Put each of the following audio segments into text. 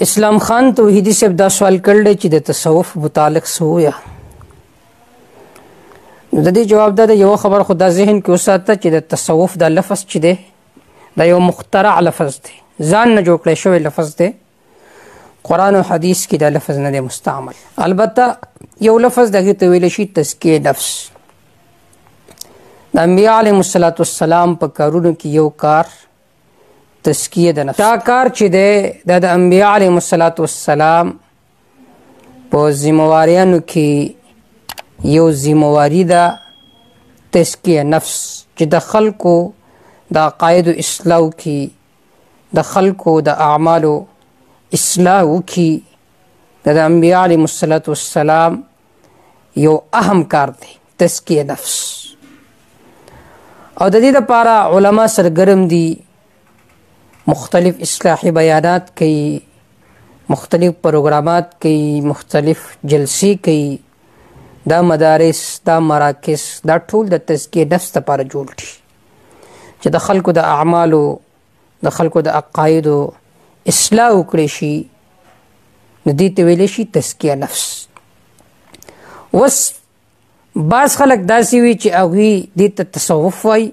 اسلام خان توحیدی صاحب دا سوال کړل چې د تصوف متعلق څه ویا. د دې جواب دا یو خبر خدا ذهن کې وساته چې د تصوف دا لفظ چې دی دا یو مخترع لفظ دی، ځان نه جوړ کړی شوی لفظ دی. قرآن او حدیث کې دا لفظ نه دی مستعمل. البته یو لفظ دغه ته ویل شي تزکیه نفس. د انبیاء علیهم السلام په کارونو کې یو کار تزکیه د نفس. دا کار چې دی دا د انبیاء علیهم السلام په ذمواریانو کې یو ذمواری ده تزکیه نفس، چې د خلکو د عقایدو اصلاح وکړي، د خلکو د اعمالو اصلاح وکړي. د انبیاء علیهم السلام یو اهم کار دی تزکیه نفس. او د دې لپاره علما سرګرم دي، مختلف اصلاحی بیانات کوي، مختلف پروګرامات کوي، مختلف جلسې کوي. دا مدارس، دا مراکز، دا ټول د تزکیه نفس لپاره جوړ دي چې د خلکو د اعمالو، د خلکو د عقایدو اصلاح وکړي شي. نو دې ته ویلی شي تزکیه نفس. اوس بعض خلک داسې وي چې هغوی دې ته تصوف وایي.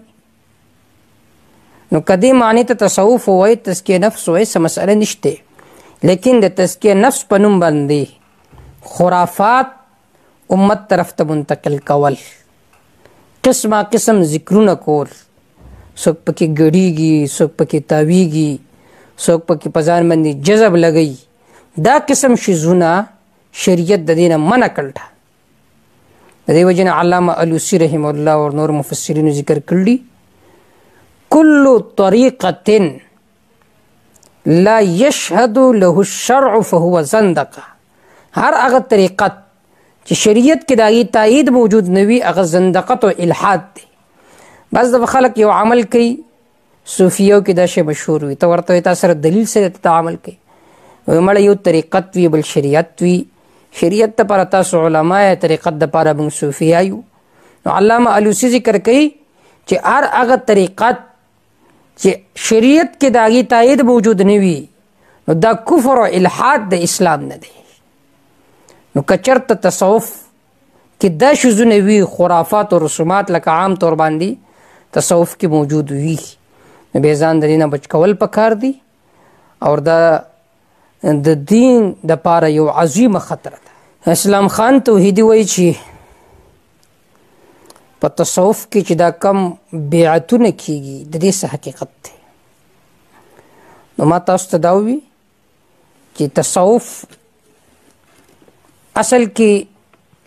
نو که دې معنی ته تصوف ووایي، تزکیه نفس وایي، څه مسئله نشته. لیکن د تزکیه نفس په نوم باندې خرافات امت طرف ته منتقل کول، قسمه قسم ذکرونه کول، څوک پکې ګډیږي، څوک پکې تاویږي، څوک پکې په ځان باندې جذب لګوي. دا قسم شیزونه شریعت د دې نه منع کړل. د دې وجې نه علامه الوسی رحمه الله او نور مفسرینو ذکر کړي کل طریقة لا یشهد له الشرع فهو زندقه. هر هغه طریقت چې شریعت کې د هغې تایید موجود نه وي، هغه زندقت او الحاد دی. بعض دفعه خلک یو عمل کوي، صوفیو کې دا شی مشهور وي، ته ورته وایې تا سره دلیل سره ته عمل کوي. وایي مړه یو طریقت وي بل شریعت وي. شریعت دپاره تاسو علما یې، طریقت دپاره موږ صوفیا یو. نو علامه الوسی ذکر کوي چې هر هغه طریقت چې شریعت کې د هغې تایید موجود نه وي، نو دا کفر او الحاد د اسلام نه دی. نو که چېرته تصوف کې دا شیزونه وي، خرافات او رسومات لکه عام طور باندې تصوف کې موجود وي، نو بیا ځان د دې نه بچ کول پکار دي. او دا د دین دپاره یو عظیمه خطره ده. اسلام خان توحیدي وایي چې په تصوف کې چې دا کم بیعتونه کېږي د دې څه حقیقت دی. نو ما تاسو ته دا ووي چې تصوف اصل کې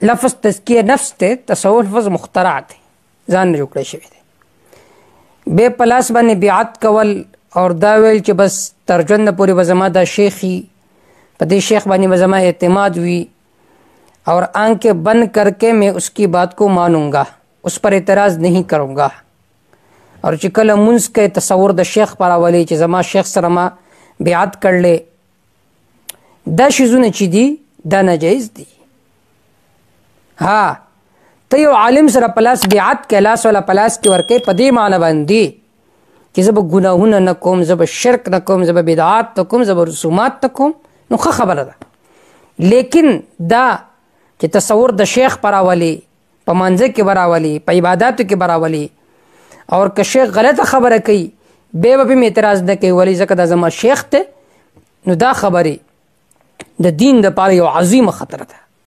لفظ تزکیه نفس دی، تصوف لفظ مخترع دی، ځان نه جوړ کړی شوی دی. بې په لاس باندې بیعت کول اور دا ویل چې بس تر ژونده پورې به زما دا شیخ وي، په دې شیخ باندې به زما اعتماد وي، اور آنکھیں بند کر کے میں اس کی بات کو مانوں گا، اس پر اعتراض نہیں کروں گا. اور چې کله مونځ کوي تصور د شیخ پر راولي چې زما شیخ سره ما بیعت کړلی، دا شیزونه چې دي دا ناجایز دي. ها ته یو عالم سره په لاس بیعت کې، لاس والا په لاس کې ورکوي په دې معنی باندې چې زه به ګناهونه نه کوم، زه به شرک نه کوم، زه به بدعات نه کوم، زه به رسومات نه کوم، نو ښه خبره ده. لیکن دا چې تصور د شیخ په راولي، په مانځه کې به راولي، په عباداتو کې به راولي، اور که شیخ غلطه خبره کوي بیا به هم اعتراض نه کوي، ولې ځکه دا زما شیخ دی. نو دا خبرې د دین دپاره یو عظیمه خطره ده.